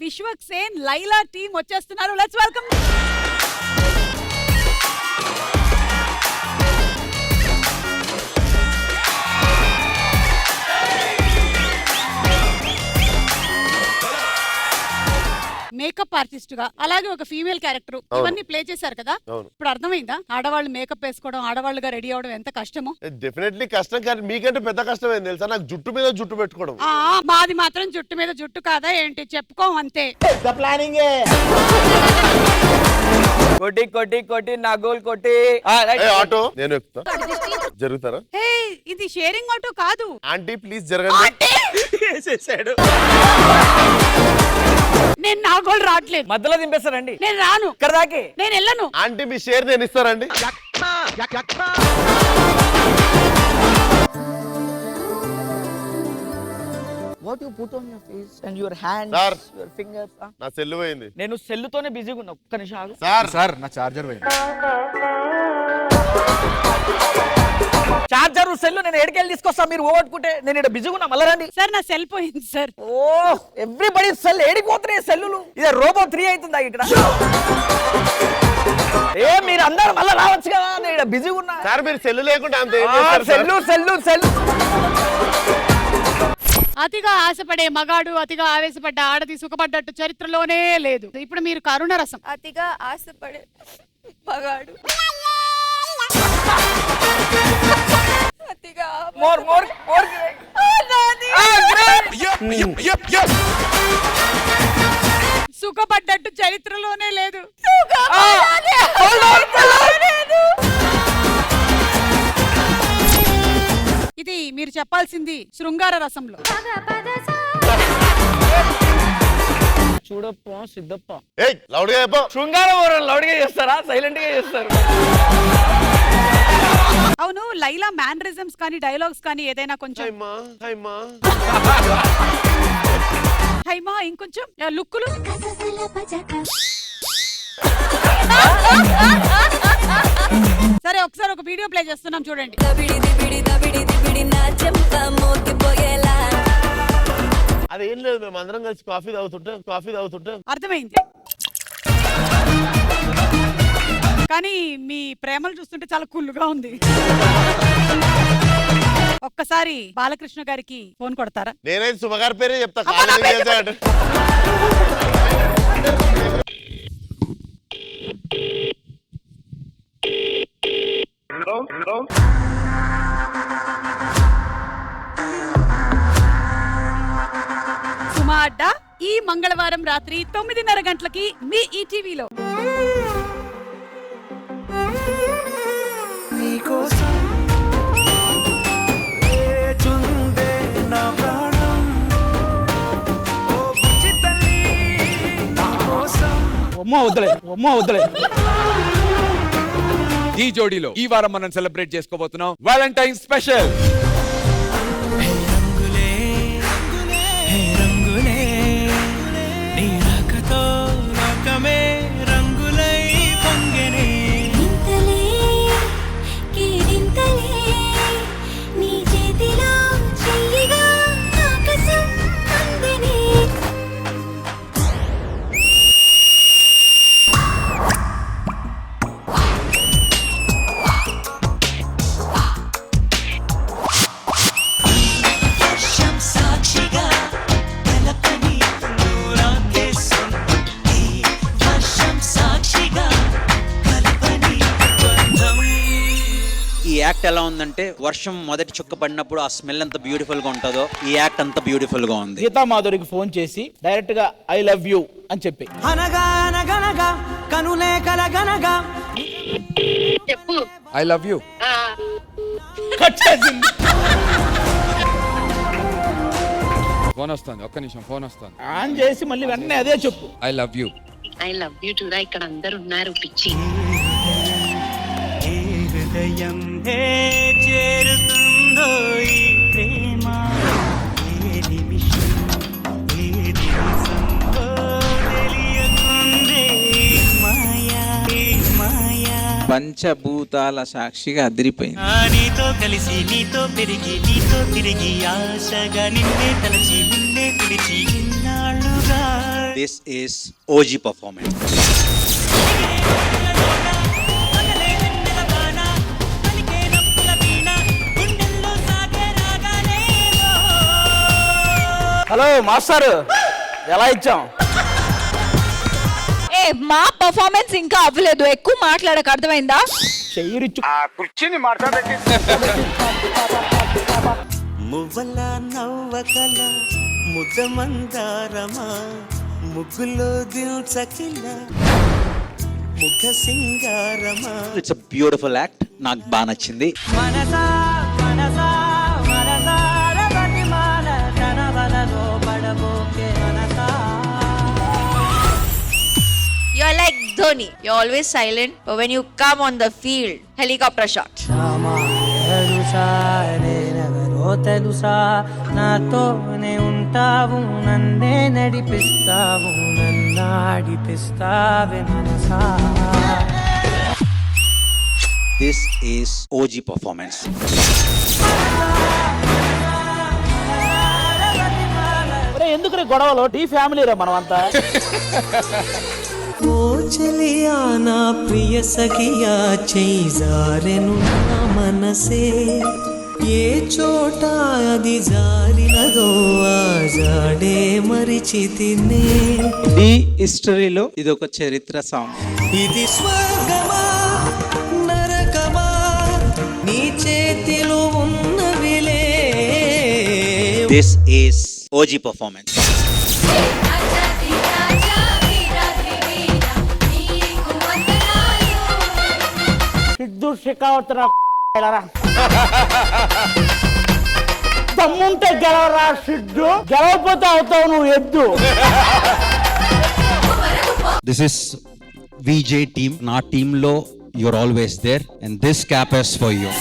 Vishwaksen Laila team వచ్చేస్తున్నారు. Let's welcome. Makeup artist గా అలాగే ఒక ఫీమేల్ క్యారెక్టర్ ఇవన్నీ ప్లే చేశారు కదా. ఇప్పుడు అర్థమైందా ఆడవాళ్ళు మేకప్ వేసుకోవడం, ఆడవాళ్ళుగా రెడీ అవడం ఎంత కష్టమో? డెఫినెట్లీ కష్టం, కానీ మీకంటే పెద్ద కష్టం ఏంది తెలుసా? నాకు జుట్టు మీద జుట్టు పెట్టుకోవడం. మాది మాత్రం జుట్టు మీద జుట్టు కాదా ఏంటి? చెప్పుకోం అంతే. ప్లానింగ్ కొట్టి కొట్టి కొట్టి నా గోల్ కొట్టి ఆటో నేను ఎక్కుతా, జరుగుతారా? ఇది షేరింగ్ ఆటో కాదు. ఆంటీ ప్లీజ్ జరగండి. నేను నా గోల్ రావట్లేదు. మధ్యలో దింపేస్తారండి. నేను రాను. ఇక్కడ దాకే నేను వెళ్ళను. ఆంటీ మీ షేర్ నేను ఇస్తారండి. What you put on your face and your hands, Sir. your fingers. నా సెల్ పోయింది. నేను సెల్లుతోనే బిజీగా ఉన్నా. ఒక్క నిమిషం ఆగు. సార్ నా చార్జర్ పోయింది. చార్జర్ సెల్లు నేను ఎడికెళ్ళి తీసుకొస్తా. మీరు ఓట్టుకుంటే నేను ఇక్కడ బిజీగా ఉన్నా. మళ్ళీ రండి సార్. నా సెల్ పోయింది సార్. ఓ ఎవ్రీబడి సెల్ ఏడిపోతున్నాయి సెల్లులు. ఇదే రోబో 3 అవుతుందా ఇక్కడ? మీరు అందరూ మళ్ళీ రావచ్చు కదా, నేను ఇక్కడ బిజీగా ఉన్నా. సార్ మీరు సెల్ లేకుండా సెల్లు సెల్లు సెల్లు. అతిగా ఆశపడే మగాడు, అతిగా ఆవేశపడ్డ ఆడది సుఖపడ్డట్టు చరిత్రలోనే లేదు. ఇప్పుడు మీరు కరుణ రసం. అతిగా ఆశపడే మగాడు, అతిగా మోర్ మోర్ మోర్ సుఖపడ్డట్టు చరిత్రలోనే లేదు. ఇది మీరు చెప్పాల్సింది శృంగార రసంలో. చూడప్ప సిద్ధప్ప లౌడ్ గా చెప్పు. శృంగారం లౌడ్ గా చేస్తారా, సైలెంట్ గా చేస్తారు? అవును, లైలా మ్యానరిజమ్స్ కానీ డైలాగ్స్ కానీ ఏదైనా కొంచెం హైమా ఇంకొంచెం లుక్కులు. సరే ఒకసారి ఒక వీడియో ప్లే చేస్తున్నాం చూడండి. అదేం లేదు, మేము అందరం కలిసి కాఫీ తాగుతుంటే అర్థమైంది. కానీ మీ ప్రేమలు చూస్తుంటే చాలా కుళ్ళుగా ఉంది. ఒక్కసారి బాలకృష్ణ గారికి ఫోన్ కొడతారా? నేనైతే శుభగారి పేరే చెప్తా. సుమా అడ్డా ఈ మంగళవారం రాత్రి 9:30 గంటలకి మీ ఈటీవీలో. ఈ జోడీలో ఈ వారం మనం సెలబ్రేట్ చేసుకోబోతున్నాం వాలంటైన్ స్పెషల్. యాక్ట్ ఎలా ఉందంటే వర్షం మొదటి చుక్క పడినప్పుడు ఆ స్మెల్ ఎంత బ్యూటిఫుల్ గా ఉంటుందో ఈ యాక్ట్ అంత బ్యూటిఫుల్ గా ఉంది. గీతా మాధురికి ఫోన్ చేసి డైరెక్ట్ గా ఐ లవ్ యూ అని చెప్పి ఐ లవ్ యూ ఫోన్ వస్తుంది. ఒక్క నిమిషం ఫోన్ వస్తుంది. ఆన్ చేసి మళ్ళీ వెంటనే అదే చెప్పు. I love you. I love you to. ఇక్కడ అందరు ఉన్నారు పిచ్చి. హృదయం చేరుతుందో ఈ ప్రేమ, ఏ నిమిషం ఏ దివసంలో తెలియకుందే మాయా మాయా. పంచభూతాల సాక్షిగా అదిరిపోయింది. నీతో కలిసి నీతో పెరిగి నీతో తిరిగి ఆశగా నిన్నే తలచి నిన్నే పిలిచి ఇన్నాళ్ళుగా. This is OG performance. Hello master, ఎలా ఇచ్చాం? ఏ మా పర్ఫార్మెన్స్ ఇంకా అవ్వలేదు, ఎక్కువ మాట్లాడక, అర్థమైందా? చెయ్యిరిచ్చు మువ్వల నవ్వకల ముద్దమందారమా ముగ్గులో దిల్చకిల ముఖ సింగారమా. ఇట్స్ అ బ్యూటిఫుల్ యాక్ట్, నాకు బాగా నచ్చింది. మనసా మనసా మనసార బతిమాల తన వలలో పడబోకే మనసా. You're like Dhoni. You're always silent, but when you come on the field, helicopter shot. తెలుసా నేనెవరో తెలుసా, నాతోనే ఉంటావు, నన్నే నడిపిస్తావు, నన్నాడిపిస్తావే మనసా. This is OG performance. ఎందుకు గొడవలో టీ ఫ్యామిలీ రా మనమంతా. ఓ చలియా నా ప్రియ సఖియా చేజారెను నా మనసే, ఏ చోట అది జారినదో ఆ జాడే మరిచితినే. ఈ హిస్టరీలో ఇది ఒక చరిత్ర సాంగ్. ఇది స్వర్గమా నరకమా నీ చేతిలో ఉన్నవిలే. This is OG performance. Sidhu Shekhawat రా దమ్ముంటే గెలవరా సిద్ధు, గెలవకపోతే అవుతావు నువ్వు ఎద్దు. This is VJ team. నా టీంలో you're always there and this cap is for you.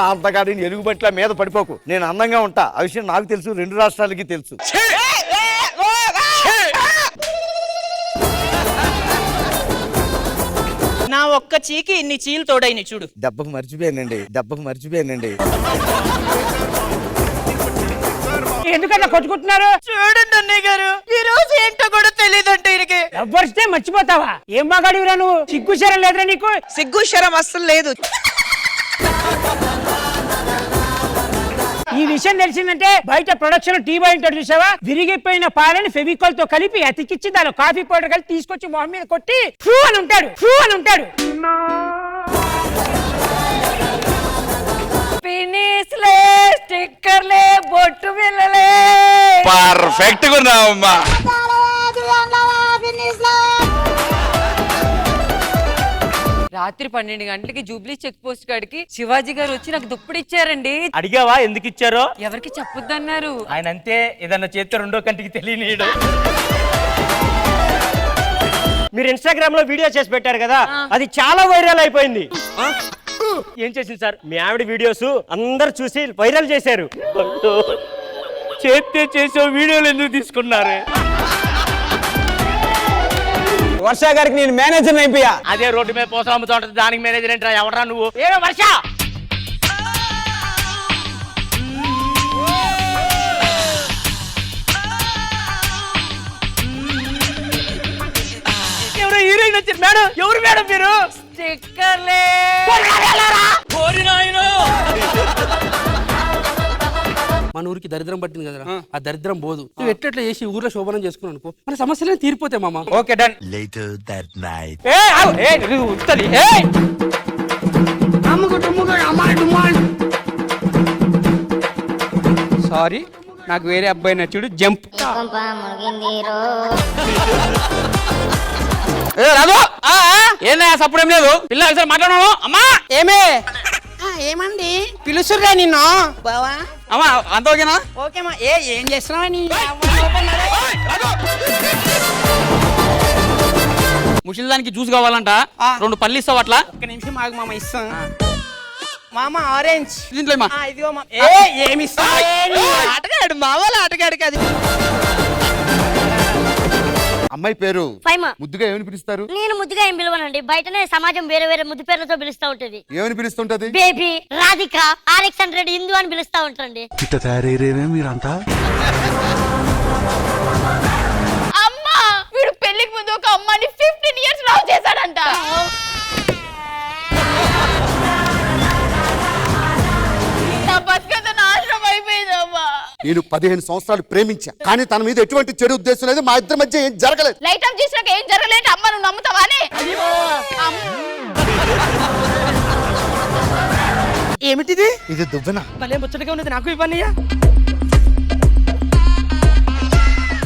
అంతగాడు ఎలుగుబట్ల మీద పడిపోకు. నేను అందంగా ఉంటా, ఆ విషయం నాకు తెలుసు, 2 రాష్ట్రాలకి తెలుసు. నా ఒక్క చీకి ఇన్ని చీలు తోడైని చూడు. దెబ్బకు మర్చిపోయానండి. ఎందుకన్నా కొట్టుకుంటున్నారు? చూడండి అన్నయ్య గారు, ఈ రోజు ఏంటో కూడా తెలియదంటే ఈయనకి. ఎవ్వరిస్తే మర్చిపోతావా? ఏం బాగాడివిరా నువ్వు? సిగ్గు శరం లేదురా నీకు? సిగ్గు శరం అస్సలు లేదు. ఈ విషయం తెలిసిందంటే బయట ప్రొడక్షన్ టీ బాయ్ ఉంటాడు చూసావా, విరిగిపోయిన పాలని ఫెవికాల్ తో కలిపి అతికిచ్చి దాని కాఫీ పౌడర్ కలిపి తీసుకొచ్చి మొహం మీద కొట్టి ఫూ అని ఉంటాడు. ఫినిష్లే, స్టిక్కర్లే, బొట్టు బిళ్ళలే. పర్ఫెక్ట్ గా ఉన్నావమ్మా. రాత్రి 12 గంటలకి జూబ్లీ చెక్ పోస్ట్ కాడికి శివాజీ గారు వచ్చి నాకు దుప్పటి ఇచ్చారండి. అడిగావా ఎందుకు ఇచ్చారో? ఎవరికి చెప్పొద్దన్నారు. ఆయన అంతే, ఏదన్నా చేస్తే 2వ కంటికి తెలియనీయడు. మీరు ఇన్స్టాగ్రామ్ లో వీడియో చేసి పెట్టారు కదా, అది చాలా వైరల్ అయిపోయింది. ఏం చేసింది సార్? మీ ఆవిడ వీడియోస్ అందరు చూసి వైరల్ చేశారు. చేస్తే చేసే వీడియోలు ఎందుకు తీసుకున్నారు? వర్ష గారికి నేను మేనేజర్ అయిపోయా. అదే రోడ్డు మీద పోసలు అమ్ముతా ఉంటుంది, దానికి మేనేజర్ ఏంట్రా? ఎవడరా నువ్వు? ఏమో వర్ష. ఎవరు హీరోయిన్ వచ్చారు మేడం? ఎవరు మేడం మీరు? స్టిక్కర్లే. మన ఊరికి దరిద్రం పట్టింది కదరా, ఆ దరిద్రం పోదు. నువ్వు ఎట్లా చేసి ఊర్లో శోభనం చేసుకున్నావు అనుకో, మన సమస్యలే తీరిపోతాయి మామ. Okay done. Later that night. Sorry, నాకు వేరే అబ్బాయి నచ్చుడు. జంప్. ఏనా సప్పుడేం లేదు, పిల్లలు మాట్లాడను. అమ్మా ఏమే ఏమండి పిలుసురా నిన్ను బావా? అమ్మా అంత ఓకేనా? ఓకేమా. ఏం చేస్తున్నావా నీ? ముసలిదానికి జ్యూస్ కావాలంట, 2 పళ్ళు ఇస్తావు అట్లా? ఒక్క నిమిషం ఆగు మామ, ఇస్తాం. మామ ఆరెంజ్ దీంట్లో ఇదిగో మామ. ఏమి ఇస్తావు? ఆటగాడు మామూలు ఆటగాడు కాదు. అమ్మాయి పేరు ఫైమా. ముద్దుగా ఏమని పిలుస్తారు? నేను ముద్దుగా ఏం పిలవనండి, బయటనే సమాజం వేరే వేరే ముద్దు పేర్లతో పిలుస్తా ఉంటది. ఏమని పిలుస్తుంటది? బేబీ, రాధిక, RX100, హిందూ అని పిలుస్తా ఉంటారండి. ఇట్ట తయారయ్యేమే మీరంతా. అమ్మా వీడు పెళ్లికి ముందు ఒక అమ్మాయిని 15 years లవ్ చేశాడంట. నా బతుకంతా నాశనం అయిపోయిందమ్మా. నేను 15 సంవత్సరాలు ప్రేమించా, కానీ తన మీద ఎటువంటి చెడు ఉద్దేశం లేదు. మా ఇద్దరి మధ్య ఏం జరగలేదు. లైట్ ఆఫ్ చేసినాక ఏం జరగలేదు. అమ్మ నువ్వు నమ్ముతావానే? ఏమిటిది? ఇది దువ్వెన. భలే ముచ్చటగా ఉన్నది, నాకు ఇవ్వన్నయ్యా.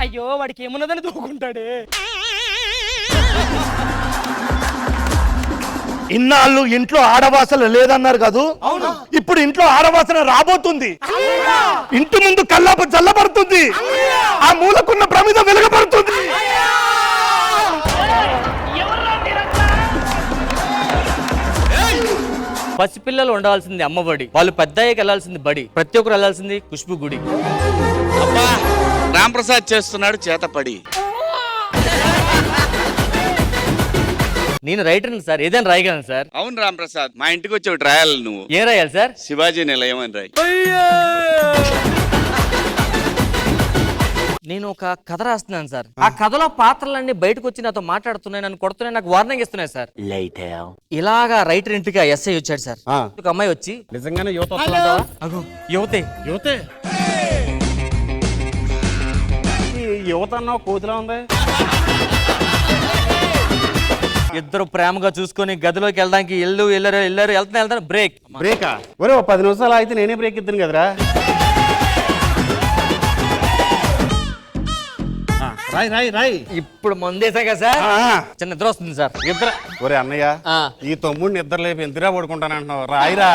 అయ్యో వాడికి ఏమున్నదని దూకుంటాడే. ఇన్నాళ్ళు ఇంట్లో ఆడవాసన లేదన్నారు కాదు, ఇప్పుడు ఇంట్లో ఆడవాసన రాబోతుంది. ఇంటి ముందు కల్లాప చల్లబడుతుంది, ఆ మూలకున్న ప్రమిద వెలుగబడుతుంది. పసిపిల్లలు ఉండవలసింది అమ్మబడి, వాళ్ళు పెద్దయ్యకి వెళ్ళాల్సింది బడి, ప్రతి ఒక్కరు వెళ్ళాల్సింది ఖుష్బు గుడి. అబ్బా రాంప్రసాద్ చేస్తున్నాడు చేతపడి. నేను రైటర్ని సార్, ఏదైనా రాయగలను సార్. అవును రాంప్రసాద్, మా ఇంటికి వచ్చి ఒకటి రాయాలి నువ్వు. ఏం రాయాలి సార్? శివాజీ నిలయం అని రాయి. నేను ఒక కథ రాస్తున్నాను సార్. ఆ కథలో పాత్రలన్నీ బయటకు వచ్చి నాతో మాట్లాడుతున్నాయి, నన్ను కొడుతున్నాయి, నాకు వార్నింగ్ ఇస్తున్నాయి సార్. ఇలాగా రైటర్ ఇంటికి ఎస్ఐ వచ్చాడు సార్. ఒక అమ్మాయి వచ్చి, నిజంగానే యువత అగో యువతే యువతే యువత అన్న కోతిలా ఉంది. ఇద్దరు ప్రేమగా చూసుకొని గదిలోకి వెళ్ళడానికి వెళ్తాను బ్రేకా? ఒరే 10 నిమిషాలు అయితే నేనే బ్రేక్ ఇద్దాను కదరా. రాయ్ రాయ్ రాయ్. ఇప్పుడు మందేసా కదా సార్, చిన్న నిద్ర వస్తుంది సార్. ఇద్దరు ఒరే అన్నయ్య, ఈ తమ్ముడిని నిద్ర లేపి ఎందుకురా పడుకుంటానంటున్నావు? రాయిరా.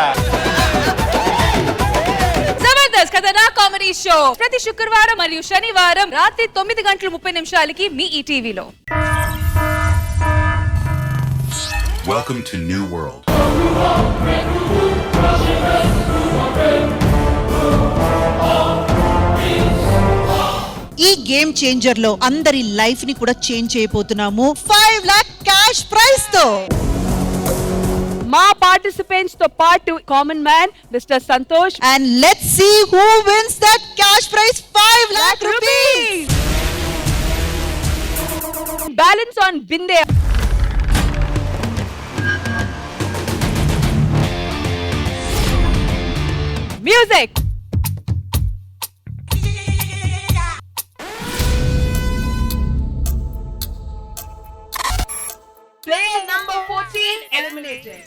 జబర్దస్త్ కథనా కామెడీ షో ప్రతి శుక్రవారం మరియు శనివారం రాత్రి 9:30 మీ ఈటీవీలో. Welcome to New World. ఈ గేమ్ చేంజర్ లో అందరి లైఫ్ ని కూడా చేంజ్ చేయబోతున్నాము 5 lakh క్యాష్ ప్రైజ్ తో. మా పార్టిసిపెంట్స్ తో పాటు common man mister Santosh. And let's see who wins that cash prize 5 lakh rupees. Balance on బిందే. Music. Player number 14 eliminated.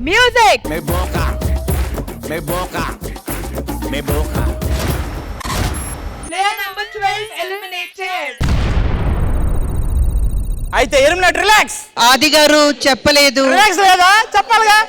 Music. Me boca. Player number 12 eliminated. అయితే eliminate. Relax. ఆది గారు చెప్పలేదు. Relax లేదా? చెప్పాలిగా.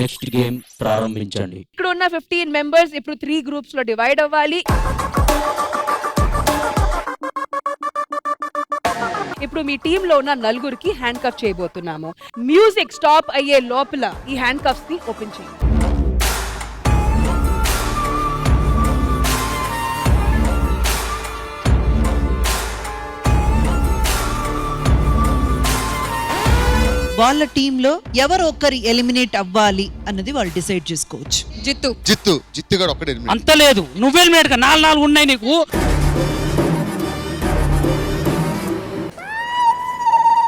నెక్స్ట్ గేమ్ ప్రారంభించండి. ఇక్కడ ఉన్న 15 మెంబర్స్ ఇప్పుడు 3 గ్రూప్స్ లో డివైడ్ అవ్వాలి. ఇప్పుడు మీ టీమ్ లో ఉన్న 4గురికి హ్యాండ్ కఫ్ చేయబోతున్నాము. మ్యూజిక్ స్టాప్ అయ్యే లోపల ఈ హ్యాండ్ కఫ్స్ ని ఓపెన్ చేయండి. వాళ్ళ టీమ్ లో ఎవరు ఒక్కరి ఎలిమినేట్ అవ్వాలి అన్నది వాళ్ళు డిసైడ్ చేసుకోవచ్చు. జిత్తుగాడు ఒక్కడే. అంత లేదు, నువ్వు ఎలిమినేట్ గా 4 ఉన్నాయి నీకు.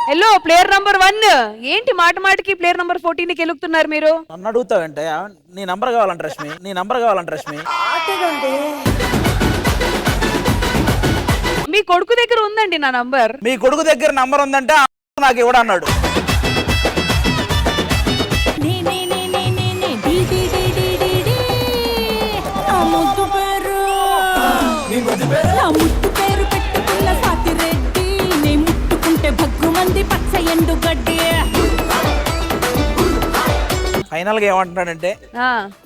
హలో ప్లేయర్ నంబర్ 1, ఏంటి మాట మాటికి ప్లేయర్ నంబర్ 14 కి ఎలుగుతున్నారు మీరు? నన్ను అడుగుతావంటే నీ నంబర్ కావాలంట రష్మి. మీ కొడుకు దగ్గర ఉందండి నా నంబర్. మీ కొడుకు దగ్గర నంబర్ ఉందంటే నాకు ఇవ్వడన్నాడు. ముట్టు పేరు పెట్టు పిల్ల సాతి రెడ్డి, నీ ముట్టుకుంటే భగ్గుమని ఉంది పచ్చ ఎండు గడ్డి. ఫైనల్ గా ఏమంటున్నాడంటే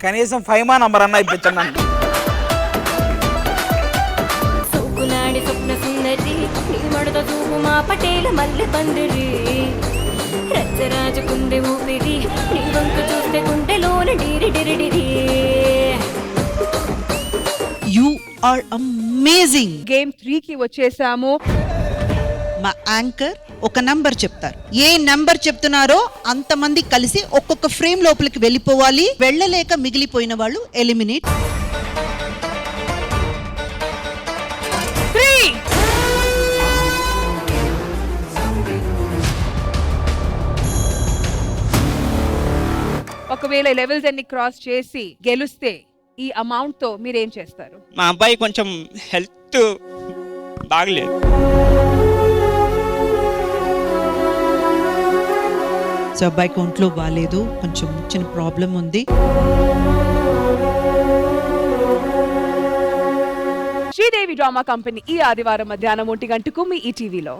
కనీసం 5 నంబర్ అన్న ఇప్పించండి నన్ను. సోకులాడి స్వప్న సుందరి నీ మడత చూపు మా పటేల మల్లె పందిరి రచ్చరాజుకుంది ఊపిరి నీ వంక చూస్తే గుండెలోన డిరి డిరి డిరి. You are amazing. గేమ్ 3 కి వచ్చేసాము. మా యాంకర్ ఒక నంబర్ చెప్తారు, ఏ నంబర్ చెప్తున్నారో అంతమంది కలిసి ఒక్కొక్క ఫ్రేమ్ లోపలికి వెళ్ళిపోవాలి. వెళ్ళలేక మిగిలిపోయిన వాళ్ళు ఎలిమినేట్. 3 ఒకవేళ లెవెల్స్ అన్ని క్రాస్ చేసి గెలుస్తే ఈ అమౌంట్ తో మీరేం చేస్తారు? మా అబ్బాయి కొంచెం హెల్త్ బాగలేదు. సో అబ్బాయికి ఒంట్లో బాగాలేదు, కొంచెం చిన్న ప్రాబ్లం ఉంది. శ్రీదేవి డ్రామా కంపెనీ ఈ ఆదివారం మధ్యాహ్నం 1 గంటకు మీ ఈటీవీలో.